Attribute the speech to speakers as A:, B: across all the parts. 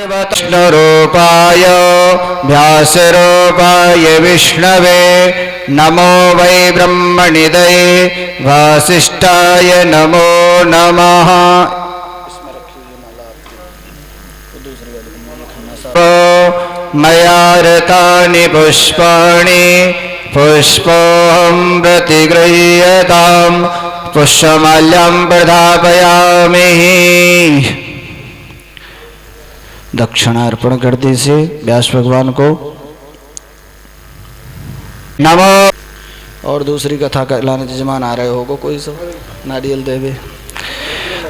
A: विष्णुरूपाय व्यासरूपाय विष्णवे नमो वै ब्रह्मनिधये वासिष्ठाय नमो नमः। मया रतानि पुष्पाणि पुष्पोऽहं प्रतिगृह्यतां पुष्पमाल्यं प्रदापयामि। दक्षिणा अर्पण कर दीजिए व्यास भगवान को। नमो। और दूसरी कथा कहलाने जजमान आ रहे होगो कोई सब नारियल देवे।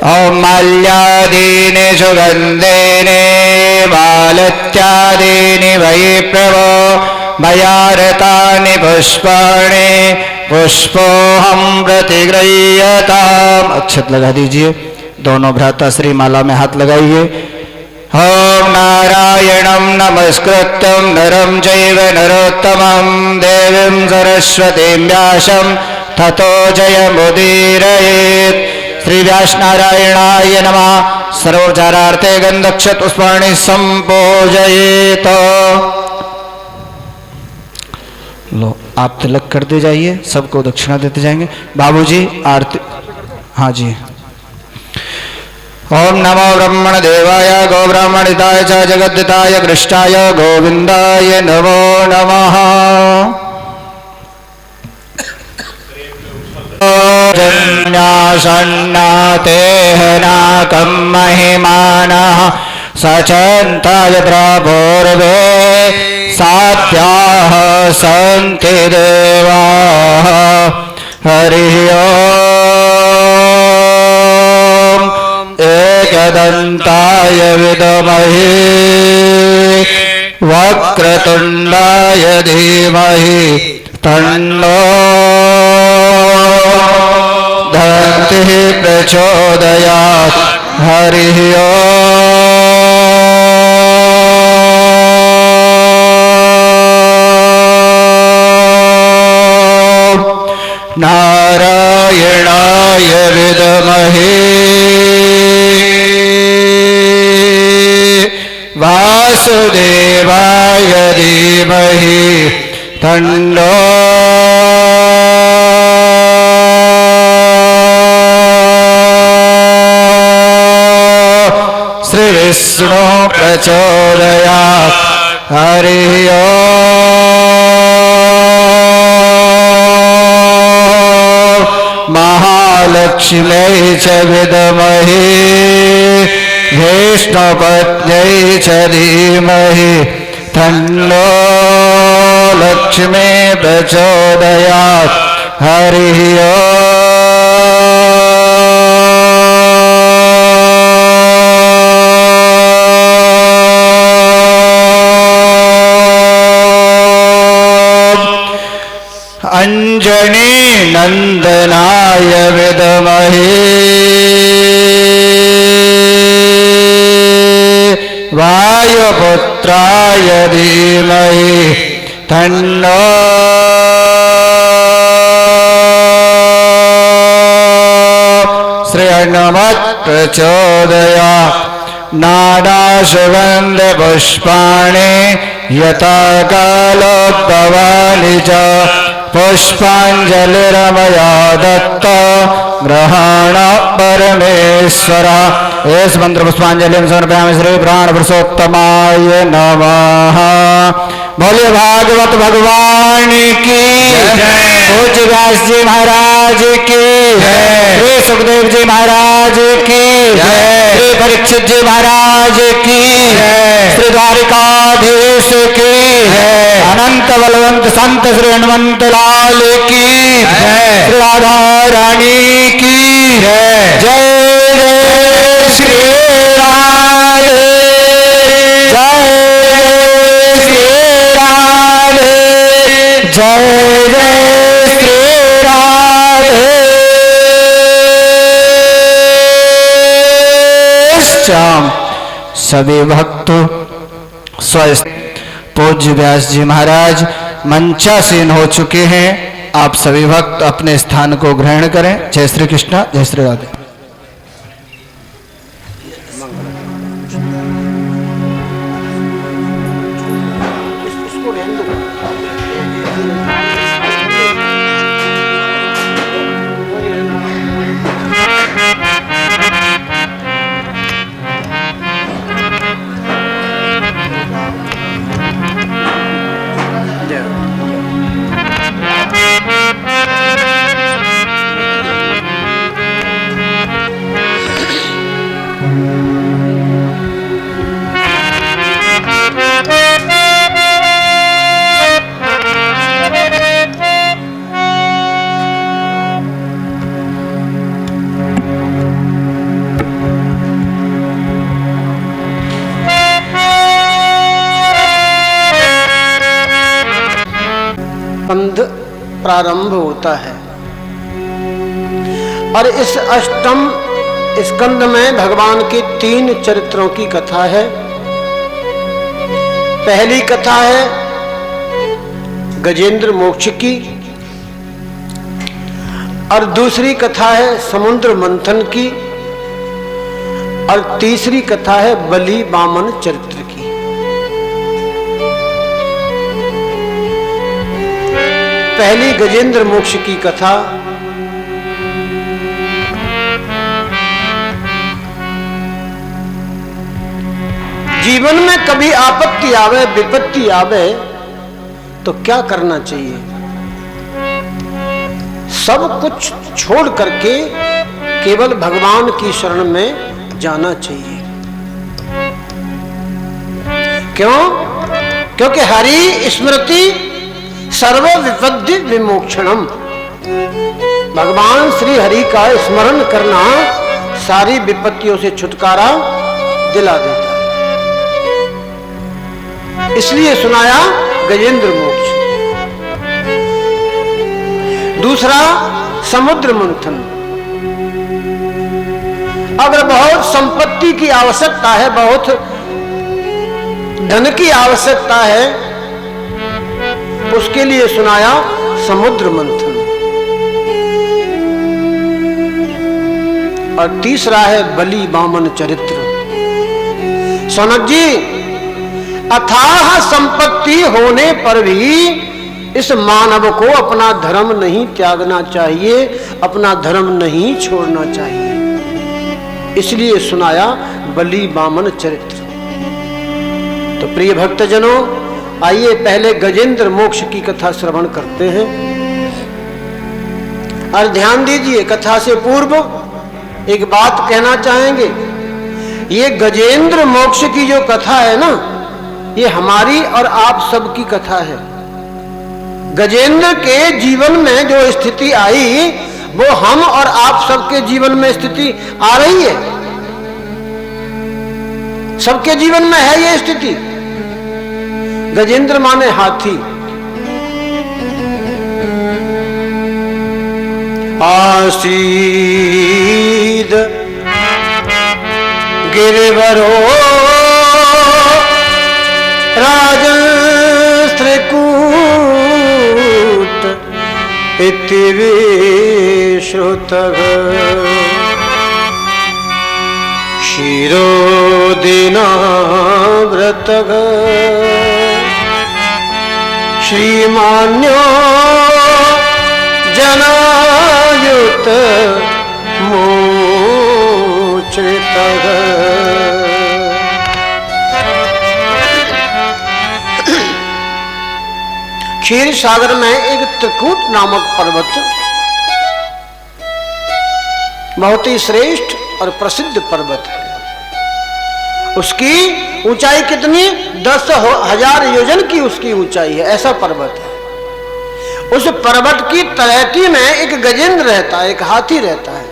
A: ओम माल्यादीनि सुगंधेने मालत्यादीनि वै प्रभो मया रतानि पुष्पाणि पुष्पोऽहं प्रतिगृह्यताम्। अक्षत लगा दीजिए। दोनों भ्राता श्री माला में हाथ लगाइए। ओम नारायणं नमस्कृत्यं नरं चैव नरोत्तमं देवीं सरस्वतीं व्यासं ततो जयमुदीरयेत्। श्री व्यास नारायणाय नमः। सर्वोपचारार्थे गंधक्षत पुष्पाणि संपूजयेत्। लो आप तिलक करते जाइए, सबको दक्षिणा देते जाएंगे। बाबूजी आरती। हाँ जी। ओम नमो ब्रह्मण देवाय गो ब्राह्मणिताय च जगद्दिताय कृष्णाय गोविंदाय नमो नमः। जन्यासन्नातेहनाकं महिमानः सचन्ताय प्रपूर्वे सात्याः सन्ति देवाः। हरिः ओम्। एकदन्ताय विद्महे वक्रतुण्डाय धीमहि तन्नो दन्तिः प्रचोदयात्। हरिः ओम्। नारायणाय विद्महे वासुदेवाय धीमहि तन्नो श्री विष्णु प्रचोदयात्। हरिः ओम्। महालक्ष्म्यै च विद्महे विष्णुपत्न्यै च धीमहि तन्नो लक्ष्मी प्रचोदयात्। हरिः ओम्। अंजनी नंदनाय विद्महे वायुपुत्राय धीमहि तन्नो श्री हनुमत् प्रचोदयात्। नानासुगन्धपुष्पाणि यथा कालोद्भवानि च पुष्पाञ्जलिरमया दत्त ग्रहण परमेश्वर। इस मंत्र पुष्पांजलि समर्पयामि श्री प्राण पुरुषोत्तमाय नमः। बोलिए भागवत भगवान की जय। पूज्य व्यास जी महाराज की जय। श्री सुखदेव जी महाराज की जय। श्री परीक्षित जी महाराज की जय। श्री द्वारिकाधीश की जय। अनंत बलवंत संत श्री हनुमंत लाल की जय। श्री राधा रानी की जय। जय श्री राधे जय श्री राधे जय जय श्री राधे श्याम। सभी भक्त पूज्य व्यास जी महाराज मंचासीन हो चुके हैं। आप सभी भक्त अपने स्थान को ग्रहण करें। जय श्री कृष्ण, जय श्री राधे।
B: स्कंद प्रारंभ होता है और इस अष्टम स्कंद में भगवान के 3 चरित्रों की कथा है। पहली कथा है गजेंद्र मोक्ष की और दूसरी कथा है समुद्र मंथन की और तीसरी कथा है बलि वामन चरित्र की। पहली गजेंद्र मोक्ष की कथा। जीवन में कभी आपत्ति आवे, विपत्ति आवे तो क्या करना चाहिए? सब कुछ छोड़ करके केवल भगवान की शरण में जाना चाहिए। क्यों? क्योंकि हरि स्मृति सर्व विपत्ति विमोक्षणम। भगवान श्री हरि का स्मरण करना सारी विपत्तियों से छुटकारा दिला देता है। इसलिए सुनाया गजेंद्र मोक्ष। दूसरा समुद्र मंथन। अगर बहुत संपत्ति की आवश्यकता है, बहुत धन की आवश्यकता है, उसके लिए सुनाया समुद्र मंथन। और तीसरा है बलि वामन चरित्र। सनक जी, अथाह संपत्ति होने पर भी इस मानव को अपना धर्म नहीं त्यागना चाहिए, अपना धर्म नहीं छोड़ना चाहिए। इसलिए सुनाया बलि वामन चरित्र। तो प्रिय भक्तजनों, आइए पहले गजेंद्र मोक्ष की कथा श्रवण करते हैं। और ध्यान दीजिए, कथा से पूर्व एक बात कहना चाहेंगे। ये गजेंद्र मोक्ष की जो कथा है ना, ये हमारी और आप सबकी कथा है। गजेंद्र के जीवन में जो स्थिति आई, वो हम और आप सबके जीवन में स्थिति आ रही है। सबके जीवन में है ये स्थिति। गजेंद्र माने हाथी। आसीद गिरिवरो राजन त्रिकूट इति विश्रुतः शिरोदिनाव्रतः श्रीमान्यो जनायुत मोचृतः। क्षीर सागर में एक त्रिकूट नामक पर्वत बहुत ही श्रेष्ठ और प्रसिद्ध पर्वत है। उसकी ऊंचाई कितनी? 10,000 योजन की उसकी ऊंचाई है। ऐसा पर्वत है। उस पर्वत की तलहटी में एक गजेंद्र रहता है, एक हाथी रहता है।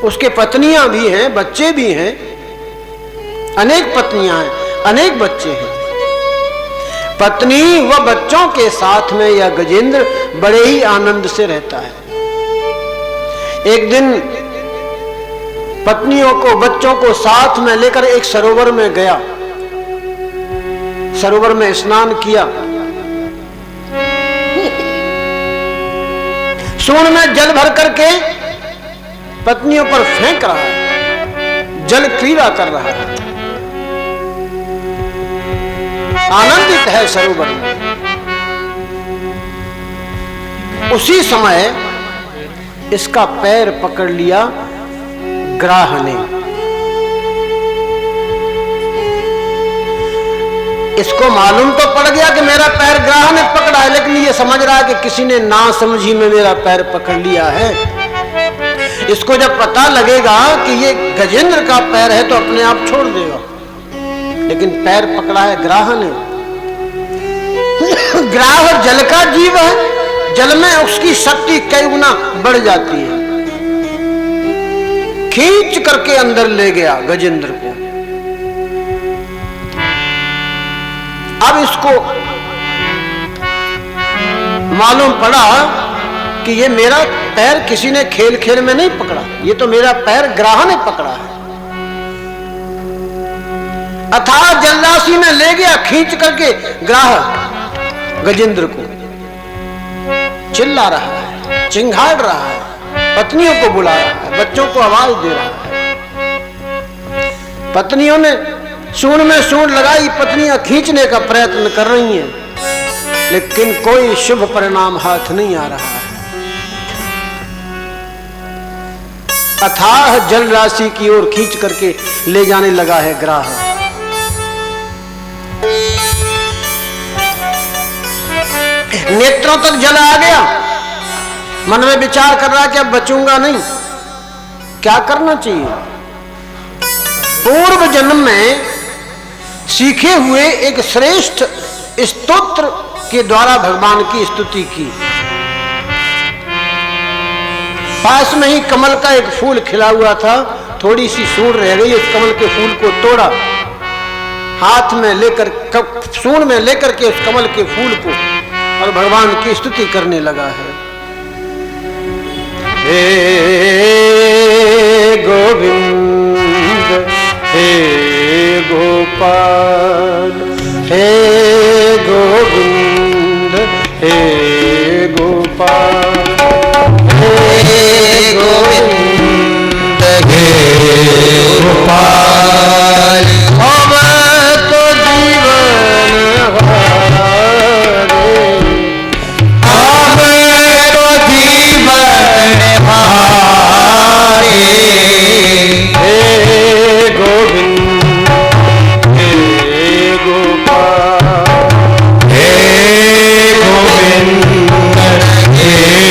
B: उसके पत्नियां भी हैं, बच्चे भी हैं, अनेक पत्नियां हैं, अनेक बच्चे हैं। पत्नी व बच्चों के साथ में यह गजेंद्र बड़े ही आनंद से रहता है। एक दिन पत्नियों को, बच्चों को साथ में लेकर एक सरोवर में गया। सरोवर में स्नान किया। सूंड में जल भर करके पत्नियों पर फेंक रहा है, जल क्रीड़ा कर रहा है। आनंदित है सरोवर में। उसी समय इसका पैर पकड़ लिया ग्राह ने। इसको मालूम तो पड़ गया कि मेरा पैर ग्राह ने पकड़ा है, लेकिन ये समझ रहा है कि किसी ने ना समझी में मेरा पैर पकड़ लिया है। इसको जब पता लगेगा कि ये गजेंद्र का पैर है तो अपने आप छोड़ देगा, लेकिन पैर पकड़ा है ग्राह ने। ग्राह जल का जीव है, जल में उसकी शक्ति कई गुना बढ़ जाती है। खींच करके अंदर ले गया गजेंद्र को। अब इसको मालूम पड़ा कि ये मेरा पैर किसी ने खेल खेल में नहीं पकड़ा, ये तो मेरा पैर ग्राह ने पकड़ा है। अथाह जलराशि में ले गया खींच करके ग्राह गजेंद्र को। चिल्ला रहा है, चिंघाड़ रहा है, पत्नियों को बुला रहा है, बच्चों को आवाज दे रहा है। पत्नियों ने सूंड में सूंड लगाई, पत्नियां खींचने का प्रयत्न कर रही हैं, लेकिन कोई शुभ परिणाम हाथ नहीं आ रहा है। अथाह जल राशि की ओर खींच करके ले जाने लगा है ग्राह। नेत्रों तक जल आ गया, मन में विचार कर रहा है कि अब बचूंगा नहीं, क्या करना चाहिए। पूर्व जन्म में सीखे हुए एक श्रेष्ठ स्तोत्र के द्वारा भगवान की स्तुति की। पास में ही कमल का एक फूल खिला हुआ था, थोड़ी सी सूंड रह गई, इस कमल के फूल को तोड़ा, हाथ में लेकर सूंड में लेकर के उस कमल के फूल को और भगवान की स्तुति करने लगा है। हे गोविंद हे गोपाल, हे गोविंद हे गोपाल, हे गोविंद हे गोपाल। अब तो जीवन हारे, अब तो जीवन हारे। हे गोविंद हे गोपाल, हे गोविंद हे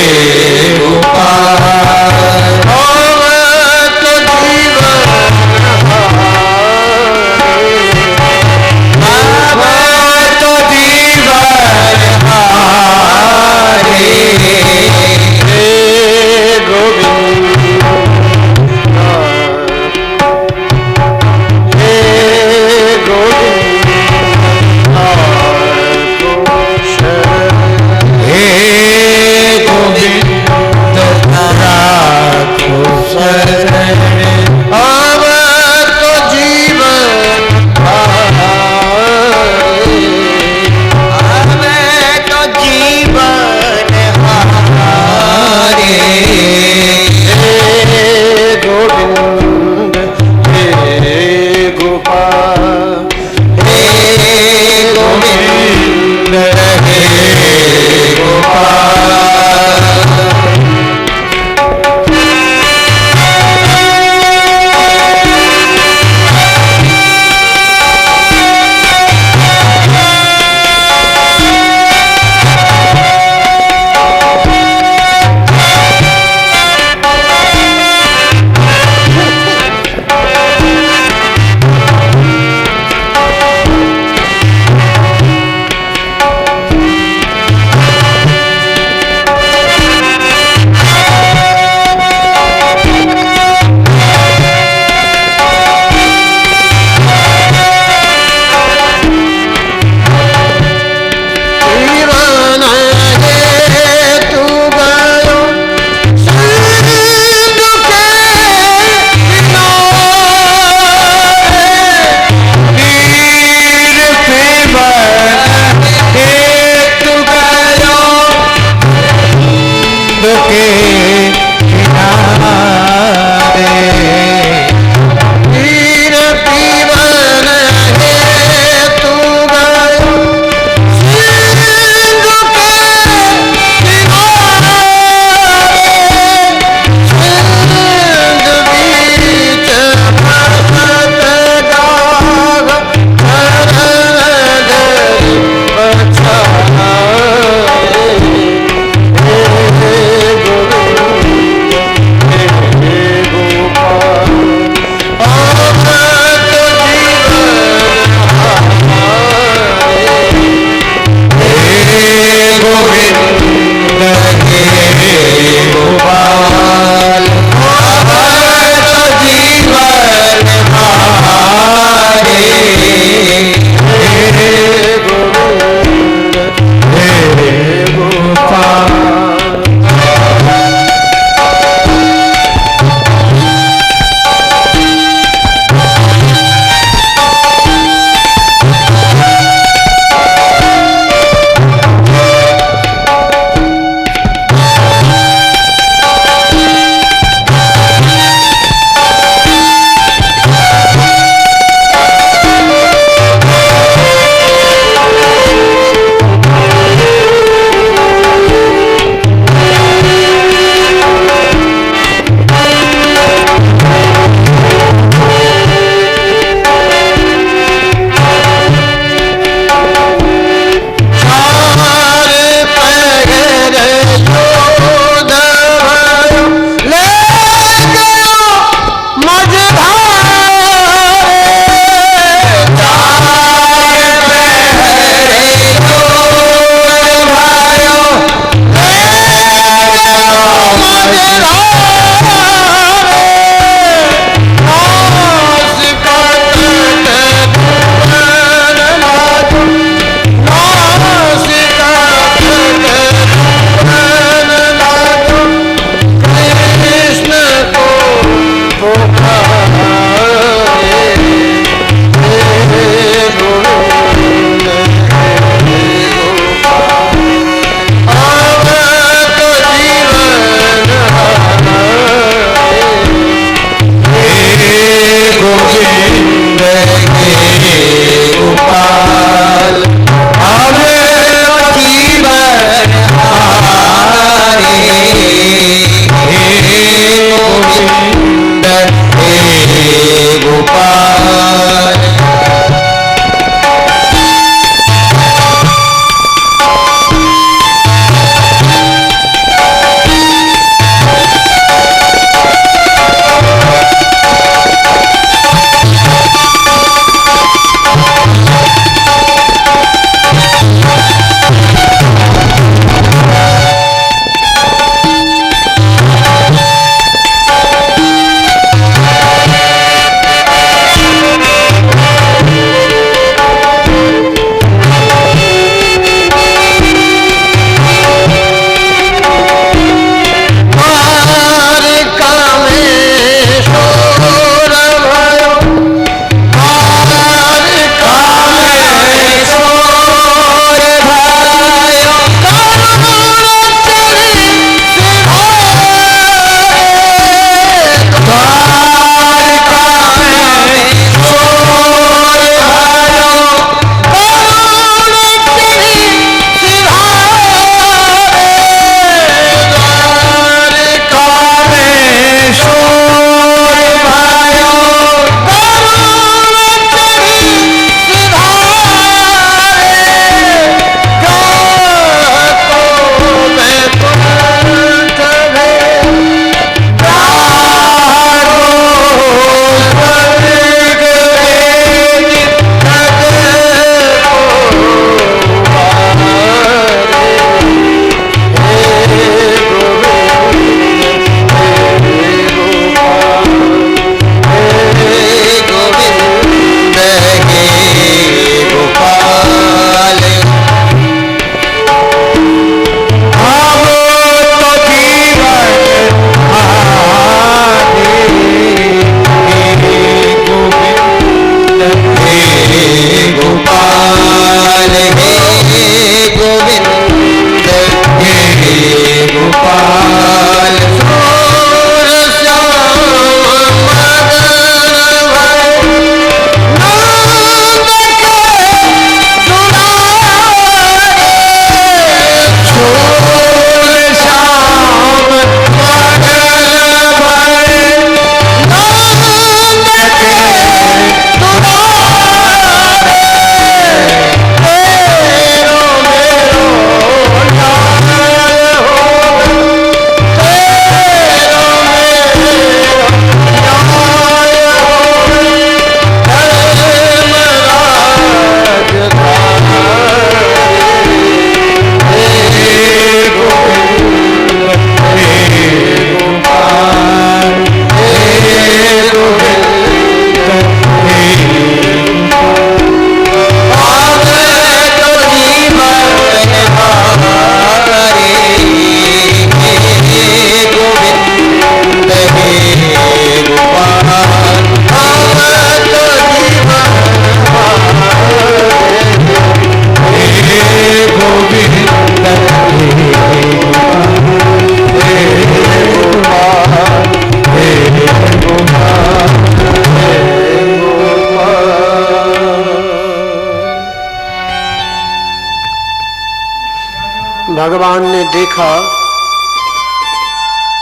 B: भगवान ने देखा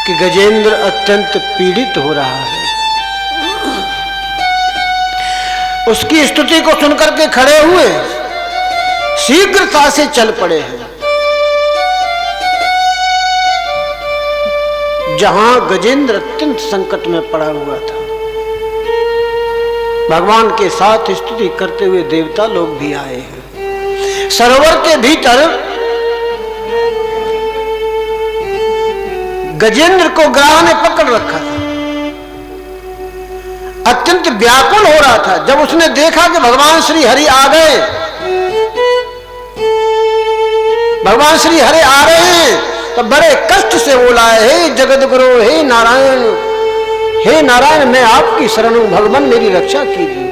B: कि गजेंद्र अत्यंत पीड़ित हो रहा है। उसकी स्तुति को सुनकर के खड़े हुए, शीघ्रता से चल पड़े हैं। जहां गजेंद्र अत्यंत संकट में पड़ा हुआ था, भगवान के साथ स्तुति करते हुए देवता लोग भी आए हैं। सरोवर के भीतर गजेंद्र को ग्राह ने पकड़ रखा था, अत्यंत व्याकुल हो रहा था। जब उसने देखा कि भगवान श्री हरि आ गए, भगवान श्री हरि आ रहे हैं, तो बड़े कष्ट से बोला, हे जगत गुरु, हे नारायण, हे नारायण, मैं आपकी शरण हूं, भगवान मेरी रक्षा कीजिए।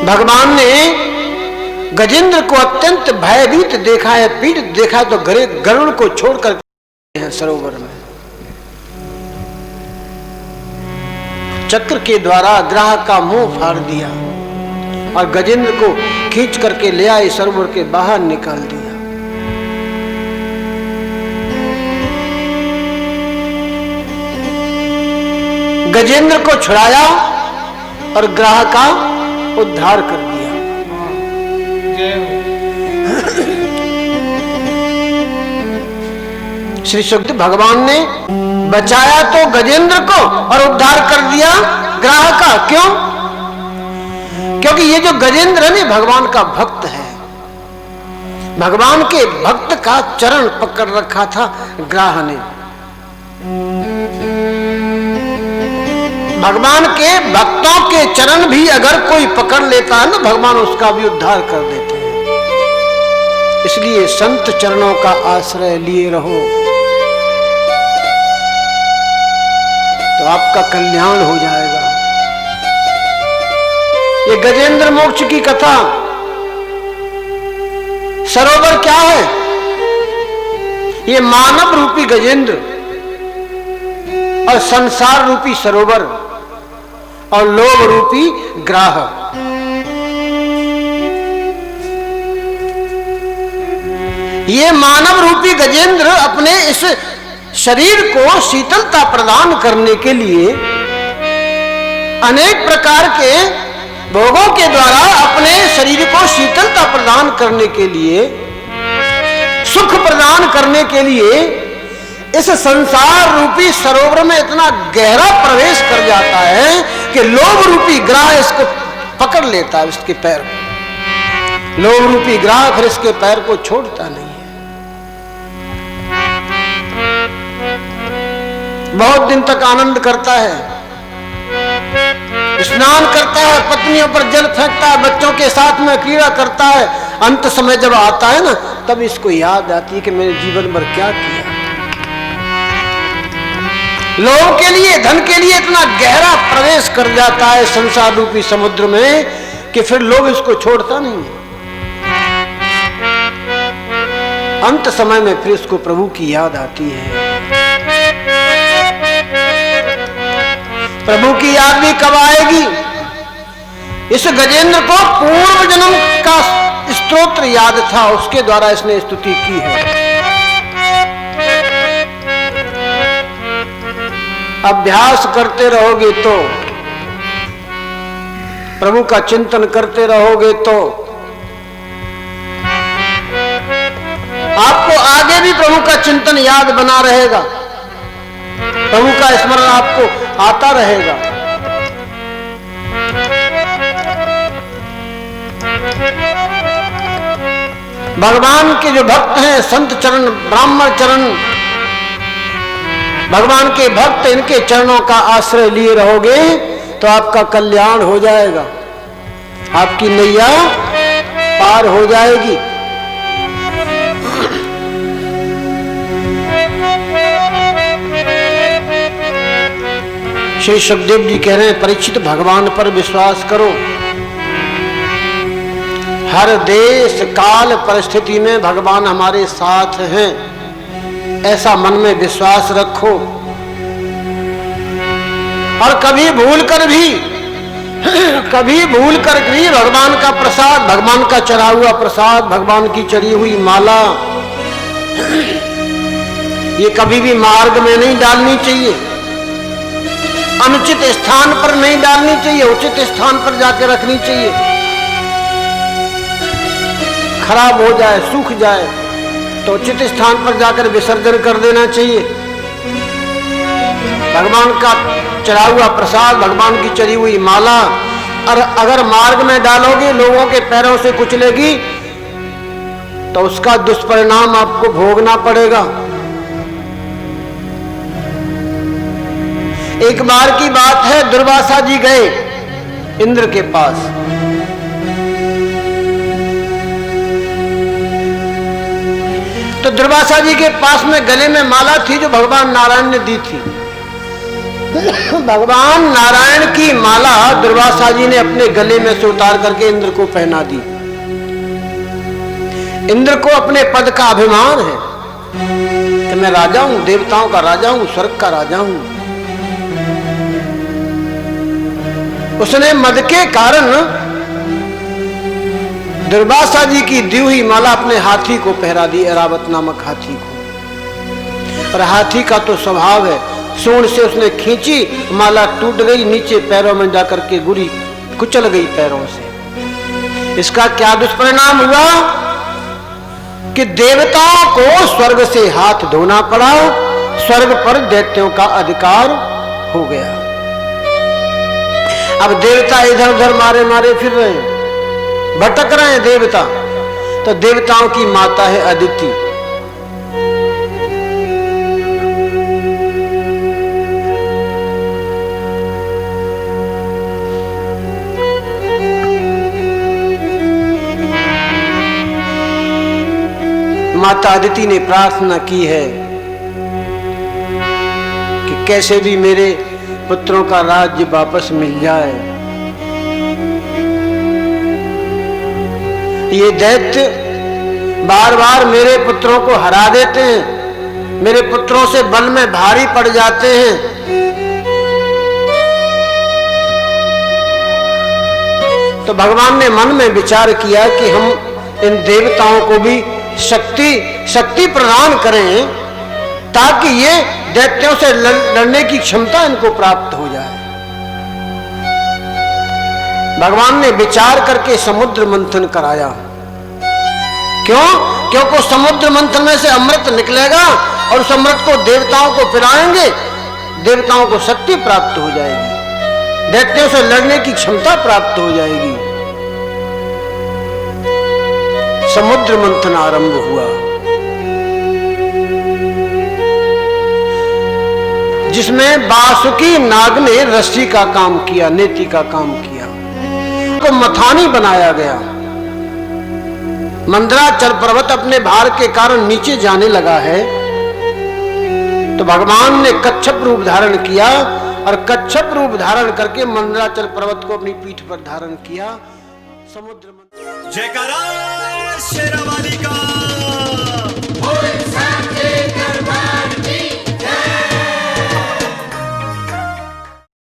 B: भगवान ने गजेंद्र को अत्यंत भयभीत देखा है, पीड़ित देखा, तो गरुड़ को छोड़कर सरोवर में चक्र के द्वारा ग्राह का मुंह फाड़ दिया और गजेंद्र को खींच करके ले आए, सरोवर के बाहर निकाल दिया। गजेंद्र को छुड़ाया और ग्राह का उद्धार कर दिया। श्री सुखदेव भगवान ने बचाया तो गजेंद्र को और उद्धार कर दिया ग्राह का। क्यों? क्योंकि ये जो गजेंद्र है भगवान का भक्त है, भगवान के भक्त का चरण पकड़ रखा था ग्राह ने। भगवान के भक्तों के चरण भी अगर कोई पकड़ लेता है ना, भगवान उसका भी उद्धार कर देते हैं। इसलिए संत चरणों का आश्रय लिए रहो तो आपका कल्याण हो जाएगा। ये गजेंद्र मोक्ष की कथा। सरोवर क्या है? ये मानव रूपी गजेंद्र और संसार रूपी सरोवर और लोभ रूपी ग्राह। ये मानव रूपी गजेंद्र अपने इस शरीर को शीतलता प्रदान करने के लिए अनेक प्रकार के भोगों के द्वारा अपने शरीर को शीतलता प्रदान करने के लिए, सुख प्रदान करने के लिए इस संसार रूपी सरोवर में इतना गहरा प्रवेश कर जाता है कि लोभ रूपी ग्राह इसको पकड़ लेता है, इसके पैर को। लोभ रूपी ग्राह फिर इसके पैर को छोड़ता नहीं है। बहुत दिन तक आनंद करता है, स्नान करता है, पत्नियों पर जल फेंकता है, बच्चों के साथ में क्रीड़ा करता है। अंत समय जब आता है ना, तब इसको याद आती है कि मैंने जीवन भर क्या किया। लोगों के लिए, धन के लिए इतना गहरा प्रवेश कर जाता है संसार रूपी समुद्र में कि फिर लोग इसको छोड़ता नहीं है। अंत समय में फिर इसको प्रभु की याद आती है। प्रभु की याद भी कब आएगी? इस गजेंद्र को पूर्व जन्म का स्तोत्र याद था, उसके द्वारा इसने स्तुति की है। अभ्यास करते रहोगे तो, प्रभु का चिंतन करते रहोगे तो आपको आगे भी प्रभु का चिंतन याद बना रहेगा, प्रभु का स्मरण आपको आता रहेगा। भगवान के जो भक्त हैं, संत चरण, ब्राह्मण चरण, भगवान के भक्त, इनके चरणों का आश्रय लिए रहोगे तो आपका कल्याण हो जाएगा, आपकी नैया पार हो जाएगी। श्री सुखदेव जी कह रहे हैं, परीक्षित भगवान पर विश्वास करो। हर देश काल परिस्थिति में भगवान हमारे साथ हैं, ऐसा मन में विश्वास रखो। और कभी भूल कर भी कभी भूल कर भी भगवान का प्रसाद, भगवान का चढ़ा हुआ प्रसाद, भगवान की चढ़ी हुई माला, ये कभी भी मार्ग में नहीं डालनी चाहिए, अनुचित स्थान पर नहीं डालनी चाहिए, उचित स्थान पर जाकर रखनी चाहिए। खराब हो जाए, सूख जाए तो उचित स्थान पर जाकर विसर्जन कर देना चाहिए। भगवान का चढ़ा हुआ प्रसाद, भगवान की चढ़ी हुई माला और अगर मार्ग में डालोगे, लोगों के पैरों से कुचलेगी, तो उसका दुष्परिणाम आपको भोगना पड़ेगा। एक बार की बात है, दुर्वासा जी गए इंद्र के पास। तो दुर्वासा जी के पास में गले में माला थी जो भगवान नारायण ने दी थी। भगवान नारायण की माला दुर्वासा जी ने अपने गले में से उतार करके इंद्र को पहना दी। इंद्र को अपने पद का अभिमान है कि मैं राजा हूं, देवताओं का राजा हूं, स्वर्ग का राजा हूं। उसने मद के कारण दुर्वासा जी की दी हुई माला अपने हाथी को पहरा दी, ऐरावत नामक हाथी को। और हाथी का तो स्वभाव है, सूंड से उसने खींची, माला टूट गई, नीचे पैरों में जाकर के गिरी, कुचल गई पैरों से। इसका क्या दुष्परिणाम हुआ कि देवताओं को स्वर्ग से हाथ धोना पड़ा, स्वर्ग पर दैत्यों का अधिकार हो गया। अब देवता इधर उधर मारे मारे फिर रहे हैं, भटक रहे हैं देवता। तो देवताओं की माता है अदिति। माता अदिति ने प्रार्थना की है कि कैसे भी मेरे पुत्रों का राज्य वापस मिल जाए। ये दैत्य बार बार मेरे पुत्रों को हरा देते हैं, मेरे पुत्रों से बल में भारी पड़ जाते हैं। तो भगवान ने मन में विचार किया कि हम इन देवताओं को भी शक्ति प्रदान करें ताकि ये दैत्यों से लड़ने की क्षमता इनको प्राप्त हो जाए। भगवान ने विचार करके समुद्र मंथन कराया। क्यों? क्योंकि समुद्र मंथन में से अमृत निकलेगा और उस अमृत को देवताओं को पिलाएंगे, देवताओं को शक्ति प्राप्त हो जाएगी, दैत्यों से लड़ने की क्षमता प्राप्त हो जाएगी। समुद्र मंथन आरंभ हुआ, जिसमें वासुकी नाग ने रस्सी का काम किया, नेति का काम किया, को मथानी बनाया गया। मंदराचल पर्वत अपने भार के कारण नीचे जाने लगा है। तो भगवान ने कच्छप रूप धारण किया और कच्छप रूप धारण करके मंदराचल पर्वत को अपनी पीठ पर धारण किया। समुद्र
C: जयकारा शेरावाली का।